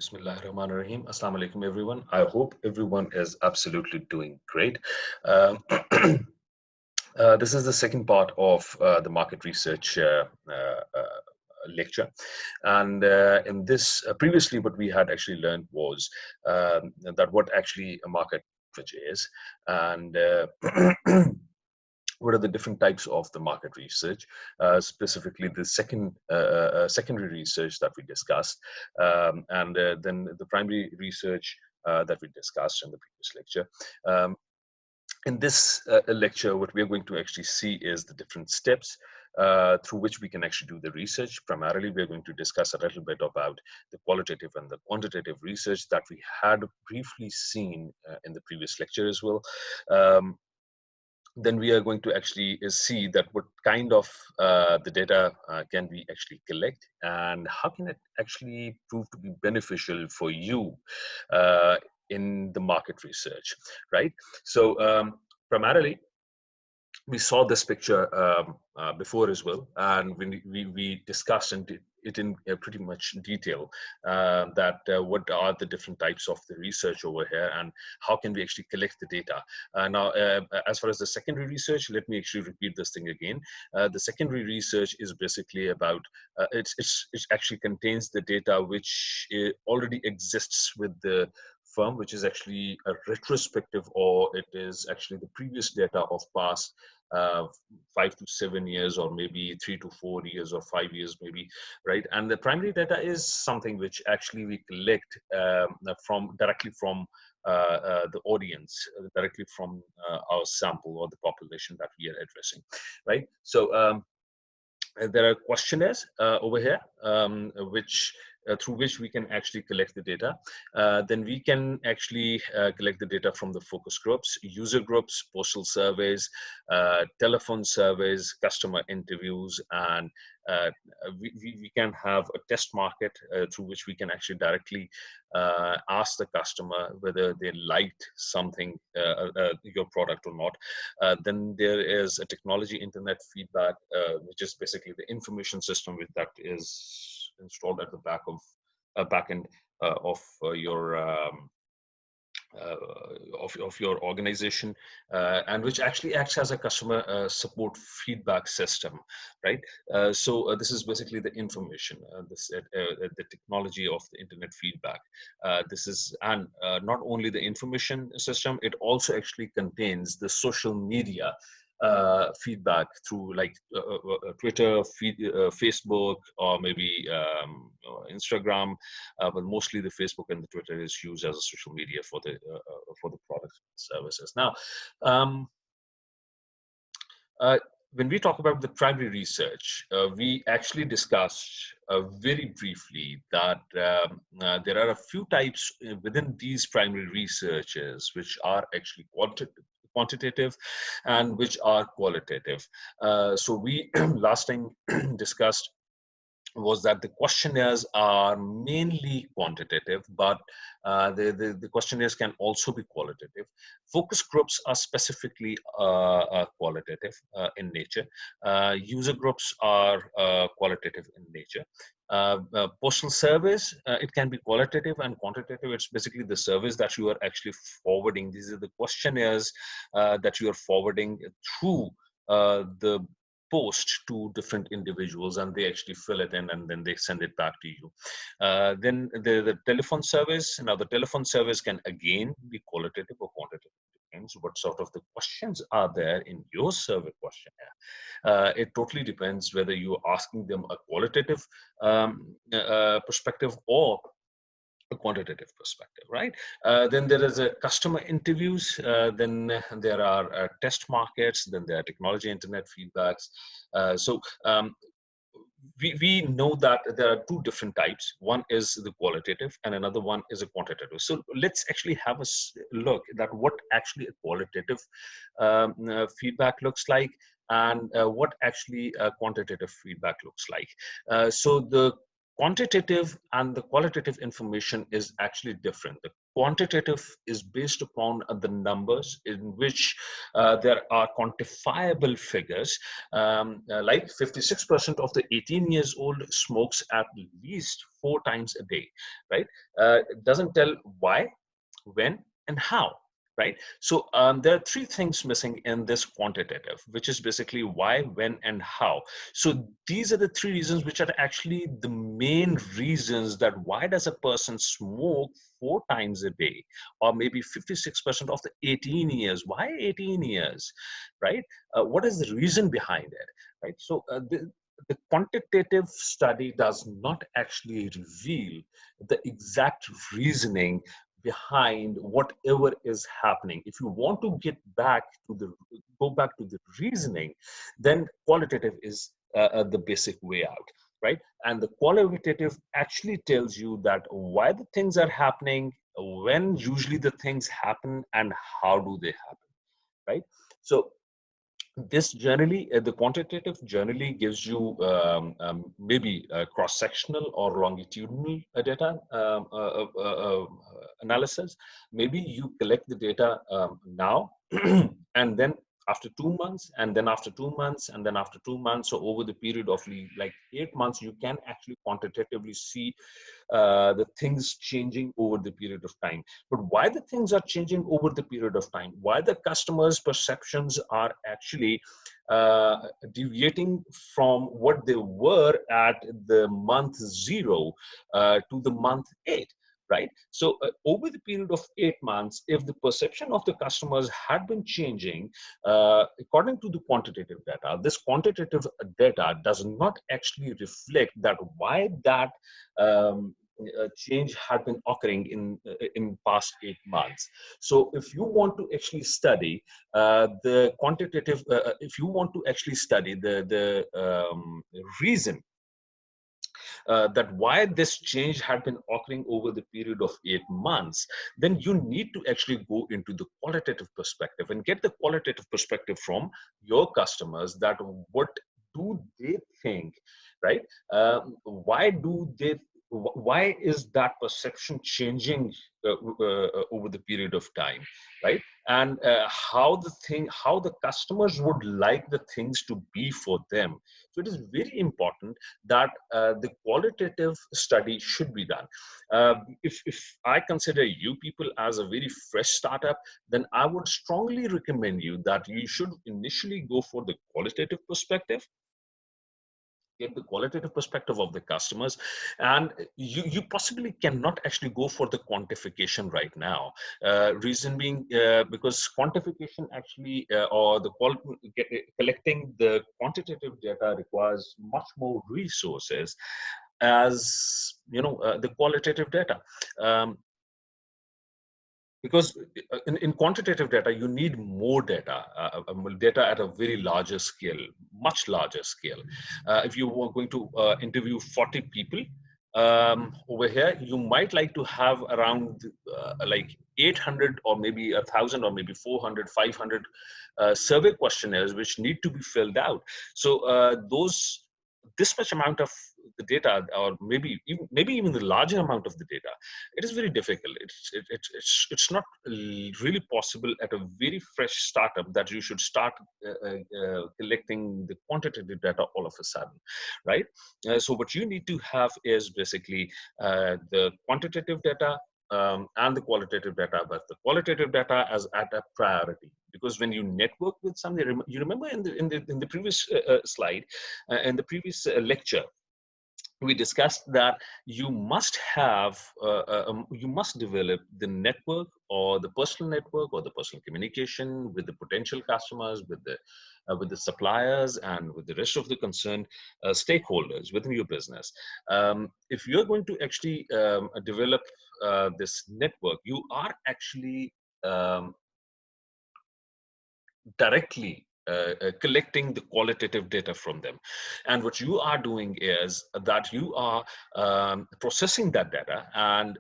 Bismillahirrahmanirrahim. Assalamu alaikum, everyone. I hope everyone is absolutely doing great. This is the second part of the market research lecture. And in this, previously, what we had actually learned was that what actually a market research is, and what are the different types of the market research, specifically the secondary research that we discussed, and then the primary research that we discussed in the previous lecture. In this lecture, what we are going to actually see is the different steps through which we can actually do the research. Primarily, we are going to discuss a little bit about the qualitative and the quantitative research that we had briefly seen in the previous lecture as well. Then we are going to actually see that what kind of the data can we actually collect, and how can it actually prove to be beneficial for you in the market research, right? So primarily, we saw this picture before as well, and we discussed it in pretty much detail, that what are the different types of the research over here and how can we actually collect the data. Now, as far as the secondary research, let me actually repeat this thing again. The secondary research is basically about, it actually contains the data which already exists with the firm, which is actually a retrospective, or it is actually the previous data of past uh, 5 to 7 years, or maybe 3 to 4 years, or 5 years, maybe, right? And the primary data is something which actually we collect from directly from the audience, directly from our sample or the population that we are addressing, right? So there are questionnaires over here, which through which we can actually collect the data. Then we can actually collect the data from the focus groups, user groups, postal surveys, telephone surveys, customer interviews, and we can have a test market through which we can actually directly ask the customer whether they liked something, your product or not. Then there is a technology internet feedback, which is basically the information system that is installed at the back end of your of your organization, and which actually acts as a customer support feedback system, right? So this is basically the information, the technology of the internet feedback. This is, and not only the information system, it also actually contains the social media feedback through, like, Twitter, Facebook, or maybe Instagram, but mostly the Facebook and the Twitter is used as a social media for the products and services. Now, um, uh, when we talk about the primary research, we actually discussed very briefly that there are a few types within these primary researches which are actually quantitative and which are qualitative. So we last time discussed was that the questionnaires are mainly quantitative, but the questionnaires can also be qualitative. Focus groups are specifically qualitative in nature. User groups are qualitative in nature. Postal surveys, it can be qualitative and quantitative. It's basically the surveys that you are actually forwarding. These are the questionnaires that you are forwarding through the post to different individuals, and they actually fill it in and then they send it back to you. Then the telephone service. Now, the telephone service can again be qualitative or quantitative. Depends what sort of the questions are there in your survey questionnaire. It totally depends whether you're asking them a qualitative perspective or a quantitative perspective, right? Then there is a customer interviews. Then there are test markets. Then there are technology internet feedbacks. So we know that there are two different types. One is the qualitative, and another one is a quantitative. So let's actually have a look at what actually a qualitative feedback looks like, and what actually quantitative feedback looks like. So the quantitative and the qualitative information is actually different. The quantitative is based upon the numbers in which there are quantifiable figures, like 56% of the 18 years old smokes at least 4 times a day, right? It doesn't tell why, when, and how, right? So there are three things missing in this quantitative, which is basically why, when, and how. So these are the three reasons which are actually the main reasons that why does a person smoke 4 times a day, or maybe 56% of the 18 years. Why 18 years, right? What is the reason behind it, right? So the quantitative study does not actually reveal the exact reasoning behind whatever is happening. If you want to go back to the reasoning, then qualitative is the basic way out, right? And the qualitative actually tells you that why the things are happening, when usually the things happen, and how do they happen, right? So this generally, the quantitative generally gives you maybe cross-sectional or longitudinal data analysis. Maybe you collect the data now, and then after 2 months, and then after 2 months, and then after 2 months, so over the period of like 8 months, you can actually quantitatively see the things changing over the period of time. But why the things are changing over the period of time? Why the customers' perceptions are actually deviating from what they were at the month zero to the month eight? Right. So over the period of 8 months, if the perception of the customers had been changing, according to the quantitative data, this quantitative data does not actually reflect that why that change had been occurring in past 8 months. So if you want to actually study the quantitative, if you want to actually study the reason that why this change had been occurring over the period of 8 months, then you need to actually go into the qualitative perspective and get the qualitative perspective from your customers, that what do they think, right? Why do they, why is that perception changing over the period of time, right? And how the customers would like the things to be for them. So it is very important that the qualitative study should be done. If I consider you people as a very fresh startup, then I would strongly recommend you that you should initially go for the qualitative perspective, get the qualitative perspective of the customers, and you possibly cannot actually go for the quantification right now. Reason being, because quantification actually or the collecting the quantitative data requires much more resources as the qualitative data. Because in quantitative data you need more data, data at a very larger scale, much larger scale. If you were going to interview 40 people, over here you might like to have around like 800 or maybe 1,000 or maybe 400, 500 survey questionnaires which need to be filled out. So those this much amount of the data, or maybe even the larger amount of the data, it is very difficult. It's not really possible at a very fresh startup that you should start collecting the quantitative data all of a sudden, right? So what you need to have is basically the quantitative data and the qualitative data, but the qualitative data as at a priority. Because when you network with somebody, you remember in the previous slide, in the previous lecture, we discussed that you must develop the network, or the personal network, or the personal communication with the potential customers, with the suppliers, and with the rest of the concerned stakeholders within your business. If you're going to actually develop this network, you are actually directly collecting the qualitative data from them. And what you are doing is that you are processing that data, and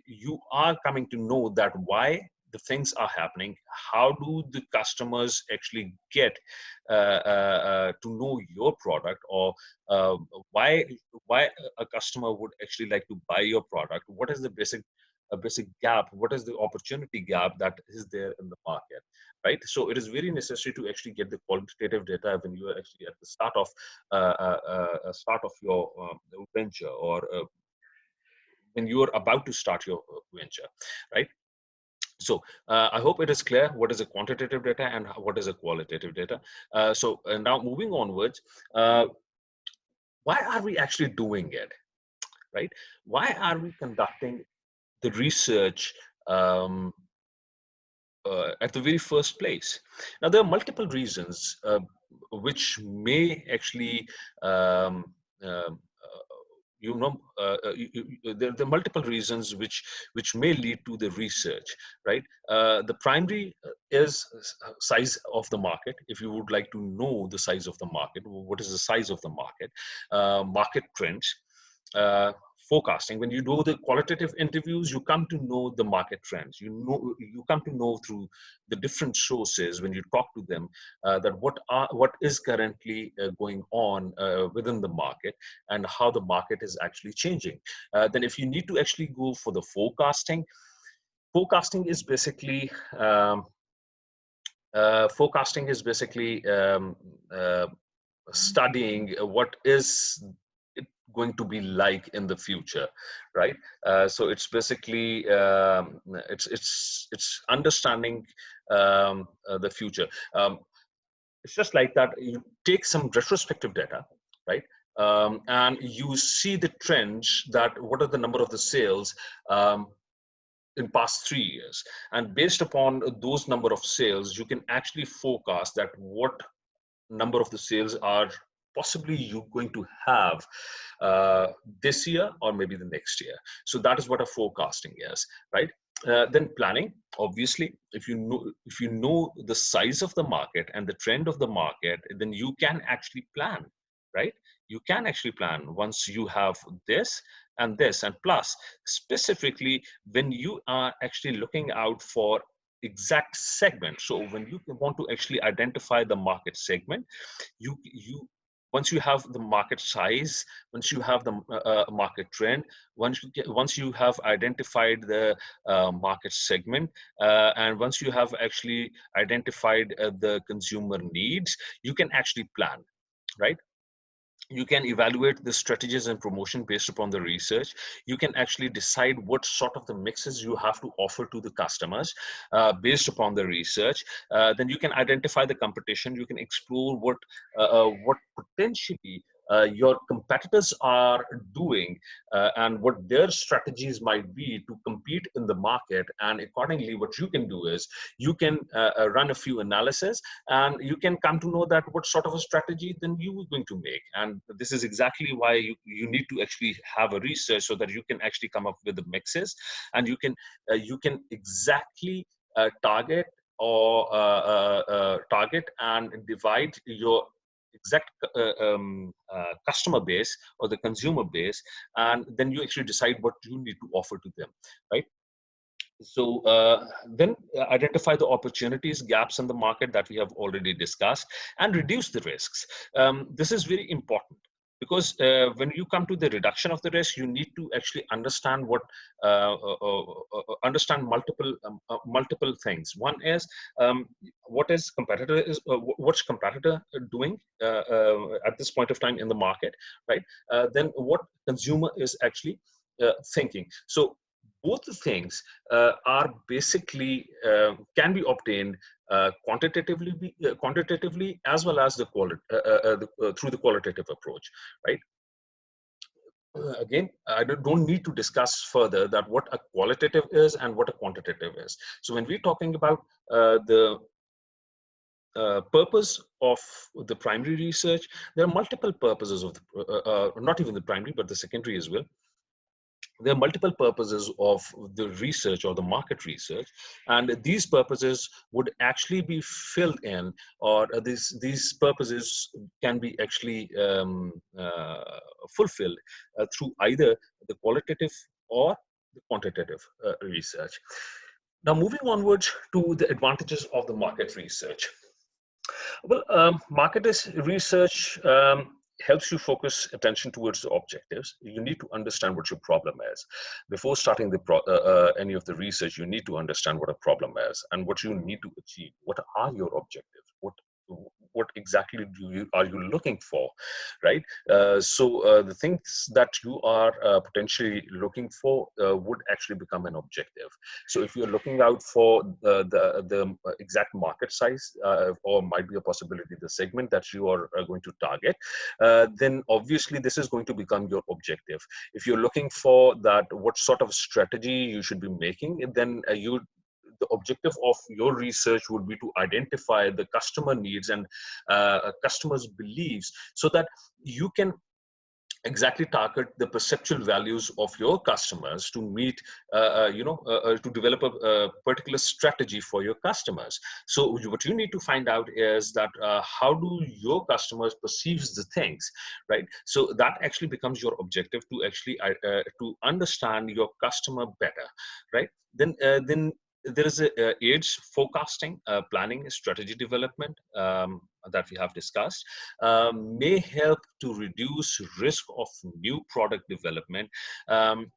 you are coming to know that why the things are happening. How do the customers actually get to know your product, or why a customer would actually like to buy your product? What is the basic basic gap, what is the opportunity gap that is there in the market, right? So it is very necessary to actually get the qualitative data when you are actually at the start of your venture, or when you are about to start your venture, right? So I hope it is clear what is a quantitative data and what is a qualitative data. So now moving onwards, why are we actually doing it, right? Why are we conducting the research at the very first place? Now, there are multiple reasons which may actually um, um, there are multiple reasons which may lead to the research, right? The primary is size of the market. If you would like to know the size of the market, what is the size of the market, market trends, uh, forecasting. When you do the qualitative interviews, you come to know the market trends. You come to know through the different sources when you talk to them, that what is currently going on within the market, and how the market is actually changing. Then if you need to actually go for the forecasting is basically uh, studying what is it going to be like in the future, right? So it's basically it's understanding the future. It's just like that. You take some retrospective data, right? And you see the trends, that what are the number of the sales in past 3 years, and based upon those number of sales, you can actually forecast that what number of the sales are possibly you going to have uh, this year or maybe the next year. So that is what a forecasting is, right? Then planning, obviously, if you know the size of the market and the trend of the market, then you can actually plan, right? You can actually plan once you have this and this, and plus specifically when you are actually looking out for exact segment. So when you want to actually identify the market segment, you once you have the market size, once you have the market trend, once you have identified the market segment, and once you have actually identified the consumer needs, you can actually plan, right? You can evaluate the strategies and promotion based upon the research. You can actually decide what sort of the mixes you have to offer to the customers based upon the research. Then you can identify the competition. You can explore what potentially your competitors are doing, and what their strategies might be to compete in the market. And accordingly, what you can do is you can run a few analysis, and you can come to know that what sort of a strategy then you are going to make. And this is exactly why you need to actually have a research, so that you can actually come up with the mixes, and you can exactly target target and divide your exact customer base or the consumer base, and then you actually decide what you need to offer to them, right? So then identify the opportunities, gaps in the market that we have already discussed, and reduce the risks. This is very important, because when you come to the reduction of the risk, you need to actually understand understand multiple things. One is what's competitor doing at this point of time in the market, right? Then what consumer is actually thinking. So both the things are basically can be obtained quantitatively, as well as through the qualitative approach, right? Again, I don't need to discuss further that what a qualitative is and what a quantitative is. So when we're talking about the purpose of the primary research, there are multiple purposes of not even the primary, but the secondary as well. There are multiple purposes of the research or the market research, and these purposes would actually be filled in, or these purposes can be actually fulfilled through either the qualitative or the quantitative research. Now, moving onwards to the advantages of the market research. Well, market research helps you focus attention towards the objectives. You need to understand what your problem is. Before starting any of the research, you need to understand what a problem is and what you need to achieve. What are your objectives? What exactly are you looking for, right? So the things that you are potentially looking for would actually become an objective. So if you're looking out for the exact market size, or might be a possibility the segment that you are going to target, then obviously this is going to become your objective. If you're looking for that, what sort of strategy you should be making, then the objective of your research would be to identify the customer needs and customers' beliefs, so that you can exactly target the perceptual values of your customers to meet to develop a particular strategy for your customers. So what you need to find out is that how do your customers perceives the things, right? So that actually becomes your objective, to actually to understand your customer better, right? Then there is a age forecasting, planning, strategy development, that we have discussed, may help to reduce risk of new product development. Um,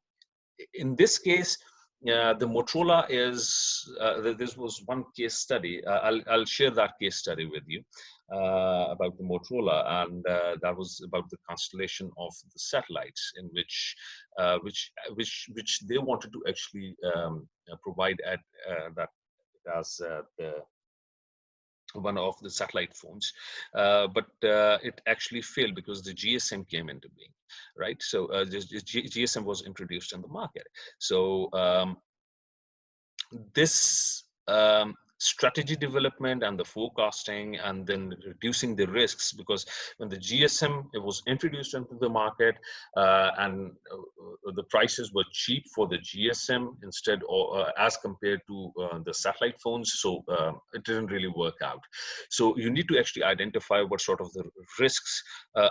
in this case, the Motorola is, this was one case study. I'll share that case study with you about the Motorola, and that was about the constellation of the satellites, in which they wanted to actually provide at that as the one of the satellite phones, but it actually failed because the GSM came into being, right? So GSM was introduced in the market. So this strategy development and the forecasting, and then reducing the risks, because when the GSM, it was introduced into the market, and the prices were cheap for the GSM instead, or as compared to the satellite phones, so it didn't really work out. So you need to actually identify what sort of the risks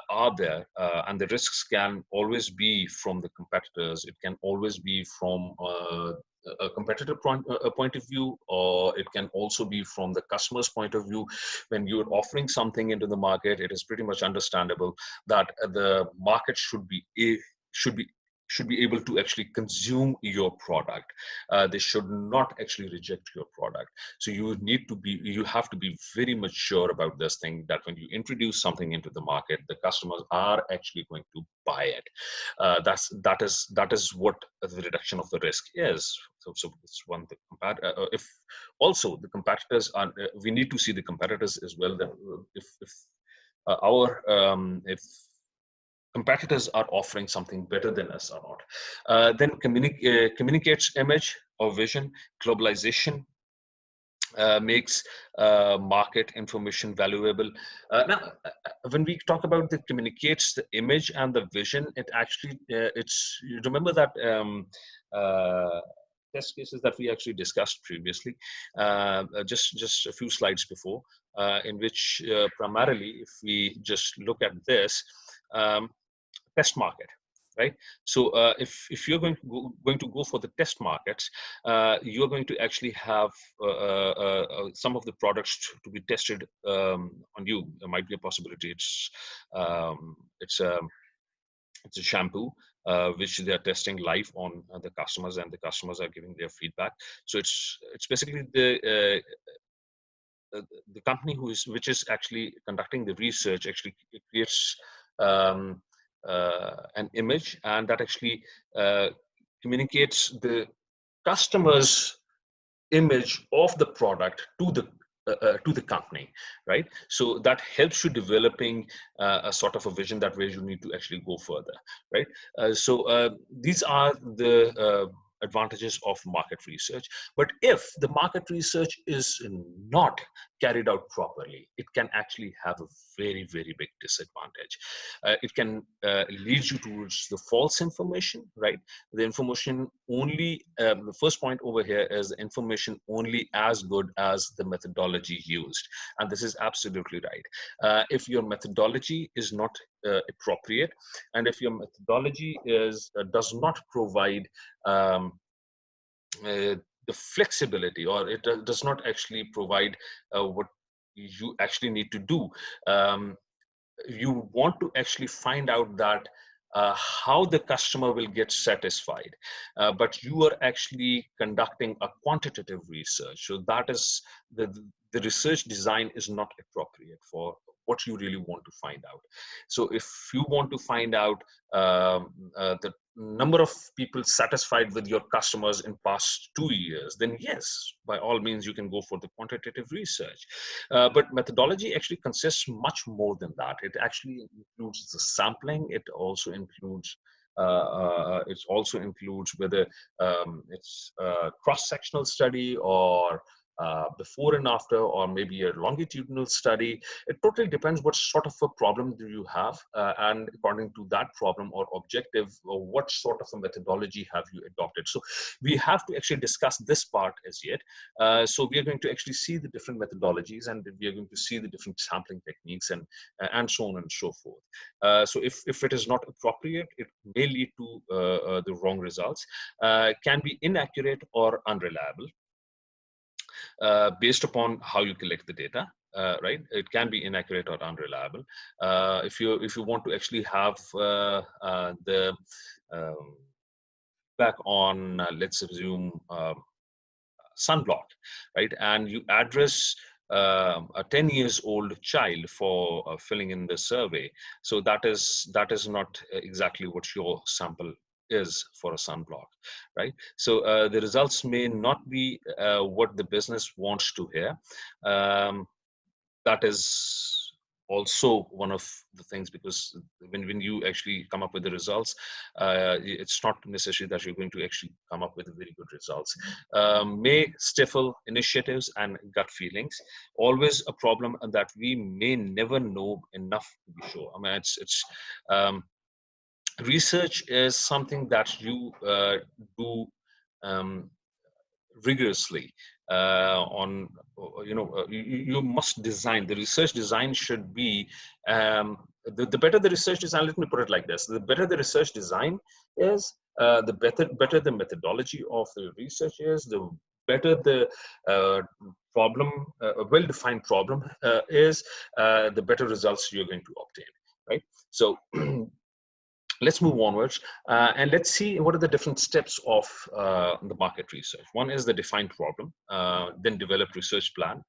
are there, and the risks can always be from the competitors. It can always be from a competitor point of view, or it can also be from the customer's point of view. When you're offering something into the market, it is pretty much understandable that the market should be should be able to actually consume your product. They should not actually reject your product. So you have to be very much sure about this thing, that when you introduce something into the market, the customers are actually going to buy it. That is what the reduction of the risk is. So it's one thing. If also the competitors are, we need to see the competitors as well. That if our if competitors are offering something better than us or not, then communicates image or vision. Globalization makes market information valuable. When we talk about the communicates the image and the vision, it actually it's, you remember that uh, test cases that we actually discussed previously, just a few slides before, in which primarily, if we just look at this, um, test market, right? So if you're going to go for the test markets, you're going to actually have some of the products to be tested on you. There might be a possibility um, it's a it's a shampoo, which they are testing live on the customers, and the customers are giving their feedback. So it's basically the company which is actually conducting the research actually creates um, an image, and that actually uh, communicates the customer's image of the product to the company, right? So that helps you developing a sort of a vision, that way you need to actually go further, right? So these are the advantages of market research. But if the market research is not carried out properly, it can actually have a very big disadvantage. It can lead you towards the false information, right? The information only, the first point over here is the information only as good as the methodology used, and this is absolutely right. If your methodology is not appropriate, and if your methodology is does not provide um, the flexibility, or it does not actually provide what you actually need to do, you want to actually find out that how the customer will get satisfied, but you are actually conducting a quantitative research. So that is the research design is not appropriate for what you really want to find out. So if you want to find out the number of people satisfied with your customers in past 2 years, then yes, by all means you can go for the quantitative research. But methodology actually consists much more than that. It actually includes the sampling. It also includes whether it's a cross-sectional study or before and after, or maybe a longitudinal study. It totally depends what sort of a problem do you have, and according to that problem or objective, or what sort of a methodology have you adopted. So we have to actually discuss this part as yet. So we are going to actually see the different methodologies, and we are going to see the different sampling techniques, and so on and so forth. So if it is not appropriate, it may lead to the wrong results, can be inaccurate or unreliable, based upon how you collect the data. Right, it can be inaccurate or unreliable. If you want to actually have the back on, let's assume, sunblock, right, and you address a 10 years old child for filling in the survey, so that is not exactly what your sample is for a sunblock, right? So the results may not be what the business wants to hear. That is also one of the things, because when you actually come up with the results, it's not necessary that you're going to actually come up with very good results. May stifle initiatives and gut feelings. Always a problem that we may never know enough to be sure. I mean, it's research is something that you do um, rigorously on you must design the research. Design should be the better the research design. Let me put it like this: the better the research design is, the better the methodology of the research is, the better the problem, a well-defined problem is, the better results you're going to obtain, right? So let's move onwards, and let's see what are the different steps of the market research. One is the defined problem, then develop research plan,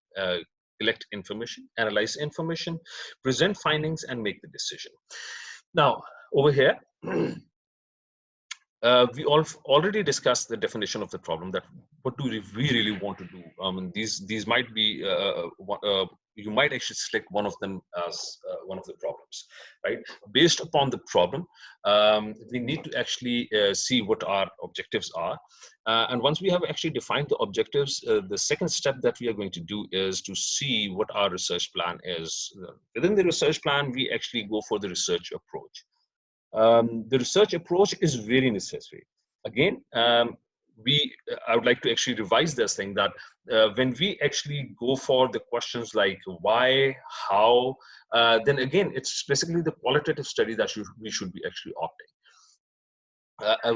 collect information, analyze information, present findings, and make the decision. Now, over here, we already discussed the definition of the problem, that what do we really want to do. These might be you might actually select one of them as one of the problems, right? Based upon the problem, we need to actually see what our objectives are, and once we have actually defined the objectives, the second step that we are going to do is to see what our research plan is. Within the research plan, we actually go for the research approach. The research approach is very necessary. Again, I would like to actually revise this thing, that when we actually go for the questions like why, how, then again, it's basically the qualitative study that we should be actually opting.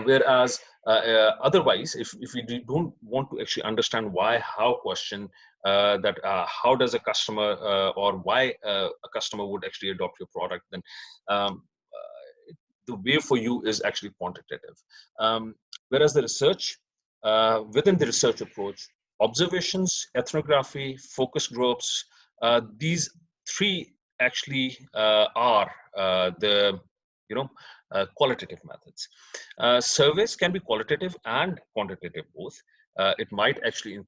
Whereas otherwise, if we don't want to actually understand why, how question, that how does a customer, or why a customer would actually adopt your product, then the way for you is actually quantitative. Whereas the research, within the research approach, observations, ethnography, focus groups, these three actually are the qualitative methods. Surveys can be qualitative and quantitative both. It might actually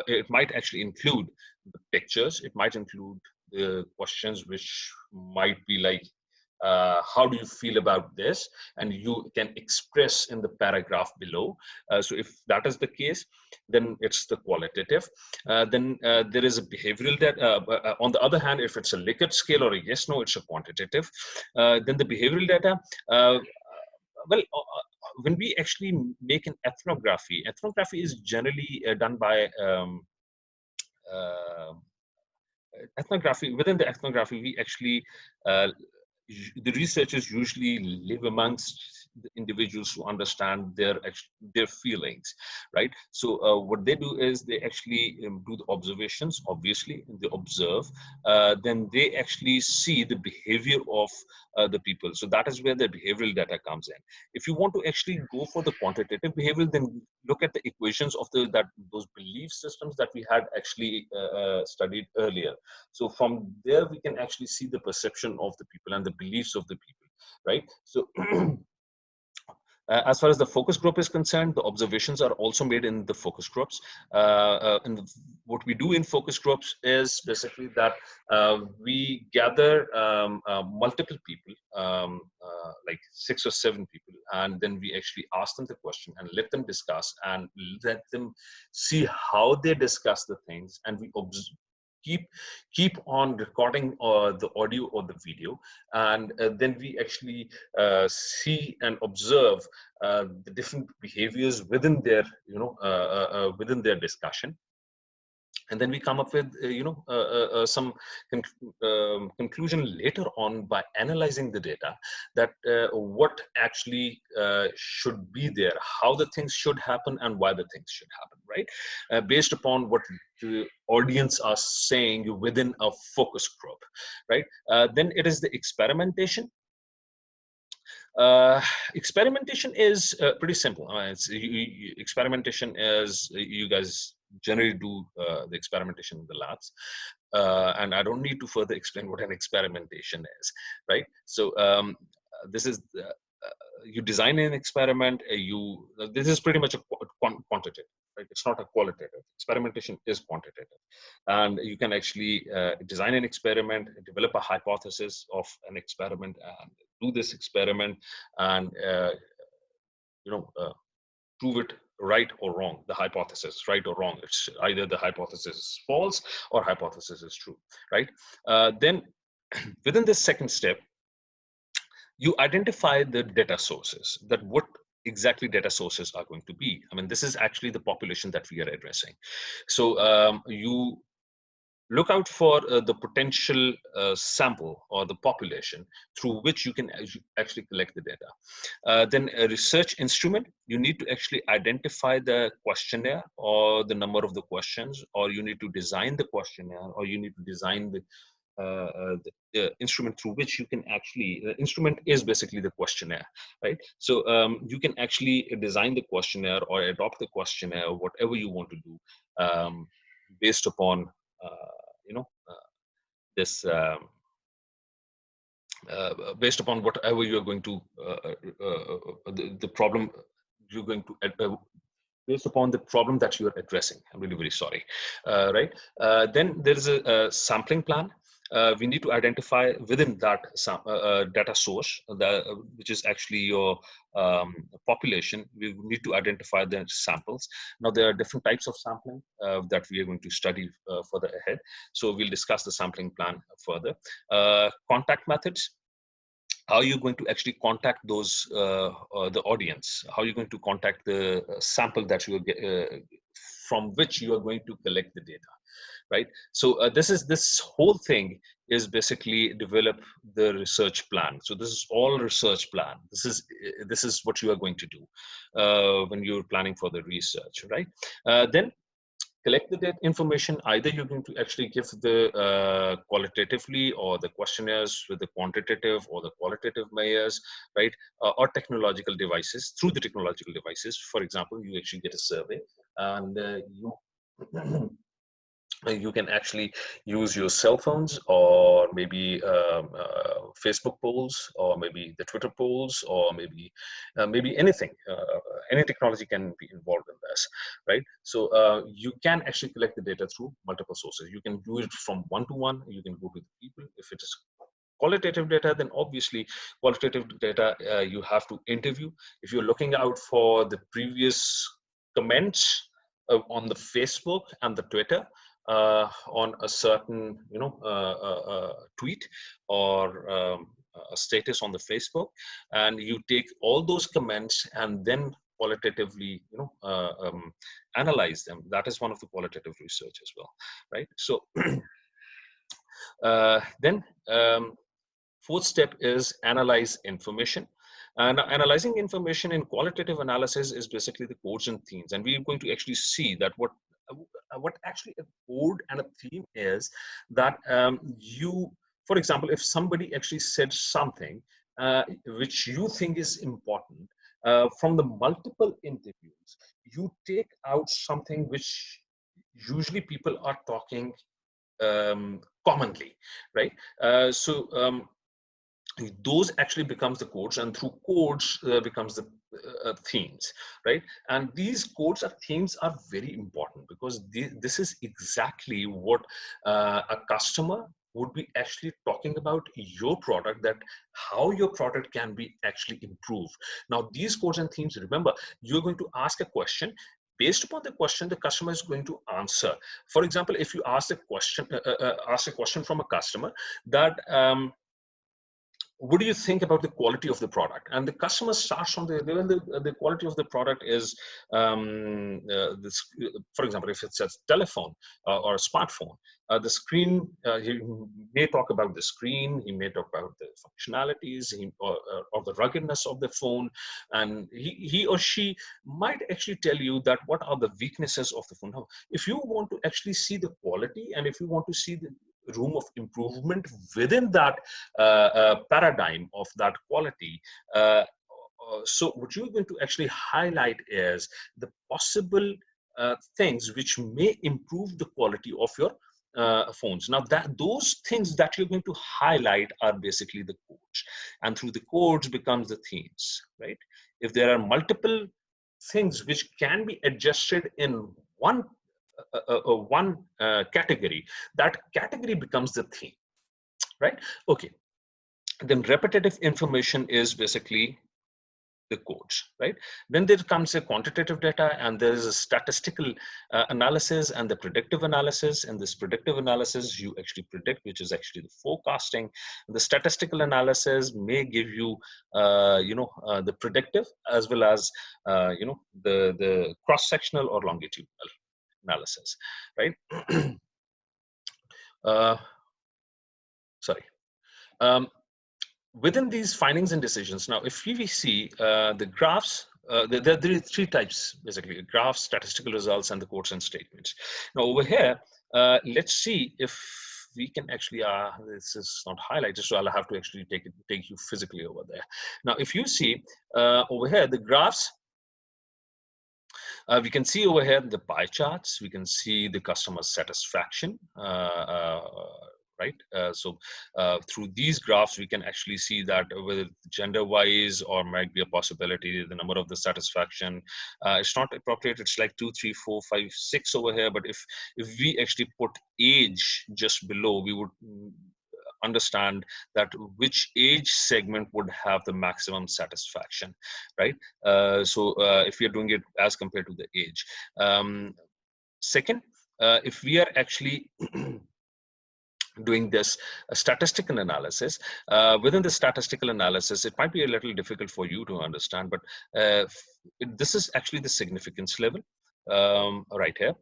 it might actually include the pictures. It might include the questions which might be like, how do you feel about this, and you can express in the paragraph below. So if that is the case, then it's the qualitative. Then there is a behavioral data. On the other hand, if it's a Likert scale or a yes no, it's a quantitative. Then the behavioral data, well, when we actually make an ethnography is generally done by ethnography. Within the ethnography, we actually the researchers usually live amongst the individuals to understand their feelings, right? So what they do is they actually do the observations. Obviously, they observe, then they actually see the behavior of the people. So that is where the behavioral data comes in. If you want to actually go for the quantitative behavior, then look at the equations of those belief systems that we had actually studied earlier. So from there, we can actually see the perception of the people and the beliefs of the people, right? So as far as the focus group is concerned, the observations are also made in the focus groups. And what we do in focus groups is basically that we gather multiple people, like 6 or 7 people, and then we actually ask them the question and let them discuss and let them see how they discuss the things, and we keep keep on recording the audio or the video, and then we actually see and observe the different behaviors within their within their discussion, and then we come up with some conclusion later on by analyzing the data, that what actually should be there, how the things should happen and why the things should happen, right? Based upon what the audience are saying within a focus group, right? Then it is the experimentation. uh, Experimentation is pretty simple. Experimentation is, you guys generally do the experimentation in the labs, and I don't need to further explain what an experimentation is, right? So this is you design an experiment. This is pretty much a quantitative, right? It's not a qualitative. Experimentation is quantitative, and you can actually design an experiment, develop a hypothesis of an experiment, and do this experiment, and you know uh, prove it right or wrong. The hypothesis, right or wrong, it's either the hypothesis is false or hypothesis is true, right? Then within this second step, you identify the data sources, that what exactly data sources are going to be. I mean, this is actually the population that we are addressing. So you look out for the potential sample or the population through which you can actually collect the data. Then a research instrument, you need to actually identify the questionnaire or the number of the questions, or you need to design the questionnaire, or you need to design the instrument through which you can actually, the instrument is basically the questionnaire, right? So you can actually design the questionnaire or adopt the questionnaire, whatever you want to do, based upon you know this based upon whatever you are going to the problem you're going to based upon the problem that you are addressing. I'm really very sorry. Right. Then there is a sampling plan. We need to identify within that data source, which is actually your population. We need to identify the samples. Now, there are different types of sampling that we are going to study further ahead. So we'll discuss the sampling plan further. Contact methods. How are you going to actually contact the audience? How are you going to contact the sample that you from which you are going to collect the data, right? So this whole thing is basically develop the research plan. So this is all research plan. This is what you are going to do when you're planning for the research, right? Then collect the data information. Either you're going to actually give the qualitatively, or the questionnaires with the quantitative or the qualitative measures, right? Or technological devices. Through the technological devices, for example, you actually get a survey, and you you can actually use your cell phones, or maybe Facebook polls, or maybe the Twitter polls, or maybe anything. Any technology can be involved in this, right? So you can actually collect the data through multiple sources. You can do it from one to one. You can go to the people. If it is qualitative data, then obviously qualitative data, you have to interview. If you're looking out for the previous comments on the Facebook and the Twitter, on a certain tweet, or a status on the Facebook, and you take all those comments and then qualitatively analyze them. That is one of the qualitative research as well, right? So then Fourth step is analyze information. And analyzing information in qualitative analysis is basically the codes and themes. And we're going to actually see that what actually a code and a theme is, that for example, if somebody actually said something which you think is important, from the multiple interviews, you take out something which usually people are talking commonly, right? So those actually becomes the codes, and through codes becomes the themes, right? And these codes or themes are very important, because this is exactly what a customer would be actually talking about your product, that how your product can be actually improved. Now these codes and themes, remember, you're going to ask a question. Based upon the question, the customer is going to answer. For example, if you ask a question from a customer that what do you think about the quality of the product? And the customer starts from the quality of the product is for example, if it's a telephone or a smartphone, the screen, he may talk about the screen, he may talk about the functionalities, or the ruggedness of the phone, and he or she might actually tell you that what are the weaknesses of the phone. Now, if you want to actually see the quality, and if you want to see the room of improvement within that paradigm of that quality. So what you're going to actually highlight is the possible things which may improve the quality of your phones. Now that those things that you're going to highlight are basically the codes, and through the codes becomes the themes, right? If there are multiple things which can be adjusted in one category, that category becomes the theme, right? Okay, then repetitive information is basically the codes, right? Then there comes a quantitative data, and there is a statistical analysis and the predictive analysis. In this predictive analysis, you actually predict, which is actually the forecasting. The statistical analysis may give you, the predictive, as well as, the cross-sectional or longitudinal analysis, right? uh, Sorry. Um, Within these findings and decisions, now if we see the graphs, there are three types basically: graphs, statistical results, and the quotes and statements. Now over here, let's see if we can actually, this is not highlighted, so I'll have to actually take you physically over there. Now if you see over here the graphs, we can see over here the pie charts, we can see the customer satisfaction, right? Through these graphs, we can actually see that whether gender wise, or might be a possibility, the number of the satisfaction, it's not appropriate, it's like 2, 3, 4, 5, 6 over here. But if we actually put age just below, we would understand that which age segment would have the maximum satisfaction, right? If we are doing it as compared to the age. Second, if we are actually doing this statistical analysis, within the statistical analysis, it might be a little difficult for you to understand, but this is actually the significance level, right here.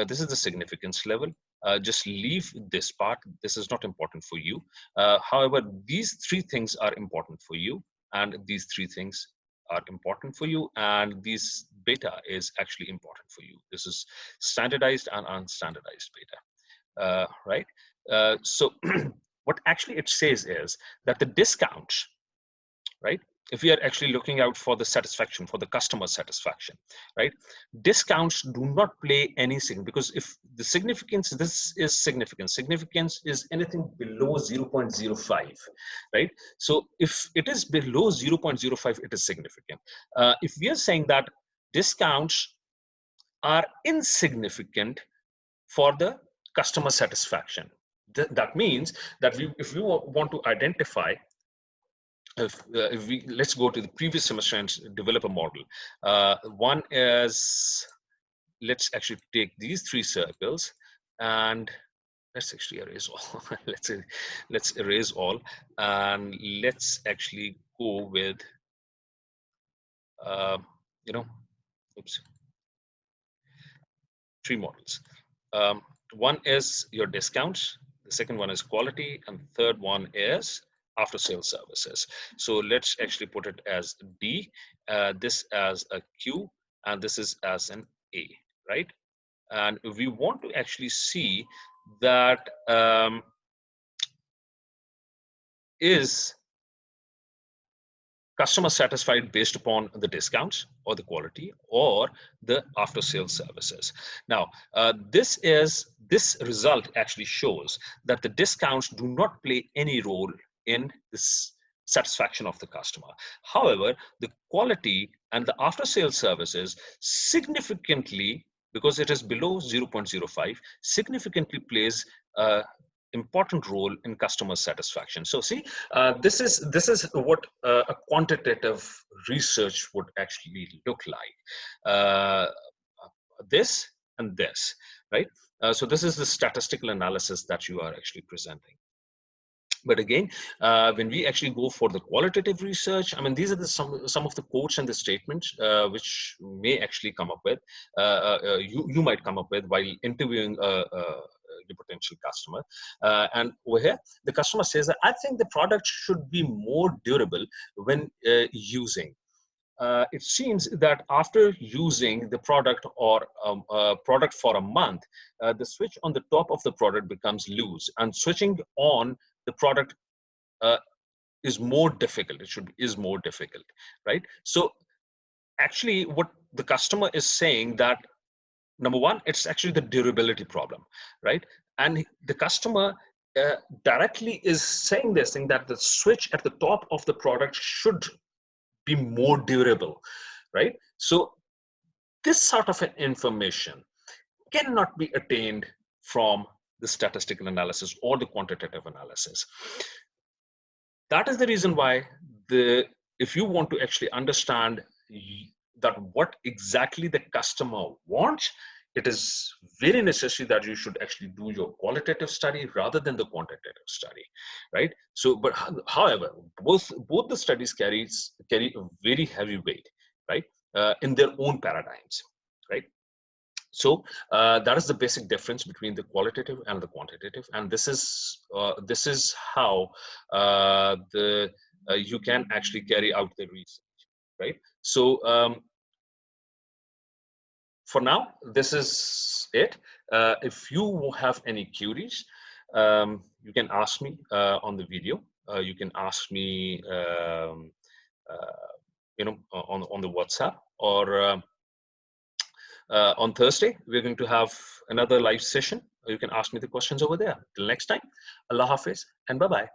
This is the significance level. Just leave this part. This is not important for you. However, these three things are important for you, and these three things are important for you, and these beta is actually important for you. This is standardized and unstandardized beta, right? So what actually it says is that the discounts, right? If we are actually looking out for the satisfaction, for the customer satisfaction, right? Discounts do not play any significance, because if the significance, this is significance. Significance is anything below 0.05, right? So if it is below 0.05, it is significant. If we are saying that discounts are insignificant for the customer satisfaction, that means that if we want to identify, if we let's go to the previous semester and develop a model. One is, let's actually take these three circles, and let's actually erase all. let's erase all, and let's actually go with uh, you know oops three models. One is your discounts, the second one is quality, and the third one is after sales services. So let's actually put it as D, this as a Q, and this is as an A, right? And we want to actually see that is customer satisfied based upon the discounts or the quality or the after sales services. Now, this result actually shows that the discounts do not play any role in this satisfaction of the customer. However, the quality and the after sales services significantly, because it is below 0.05, significantly plays important role in customer satisfaction. So see, this is what a quantitative research would actually look like. Uh, this and this, right? So this is the statistical analysis that you are actually presenting. But again, when we actually go for the qualitative research, I mean, these are some of the quotes and the statements which may actually come up with, you might come up with while interviewing the potential customer. And over here, the customer says that I think the product should be more durable when using. It seems that after using the product or product for a month, the switch on the top of the product becomes loose, and switching on the product uh, is more difficult. Is more difficult, right? So actually, what the customer is saying that number one, it's actually the durability problem, right? And the customer directly is saying this thing that the switch at the top of the product should be more durable, right? So this sort of an information cannot be attained from the statistical analysis or the quantitative analysis. That is the reason why if you want to actually understand that what exactly the customer wants, it is very necessary that you should actually do your qualitative study rather than the quantitative study, right? So, but however, both the studies carry a very heavy weight, right, in their own paradigms, right? So that is the basic difference between the qualitative and the quantitative, and this is how the you can actually carry out the research, right? So for now, this is it. If you have any queries, you can ask me on the video. You can ask me, on the WhatsApp, or on Thursday, we're going to have another live session. You can ask me the questions over there. Till next time, Allah Hafiz and bye-bye.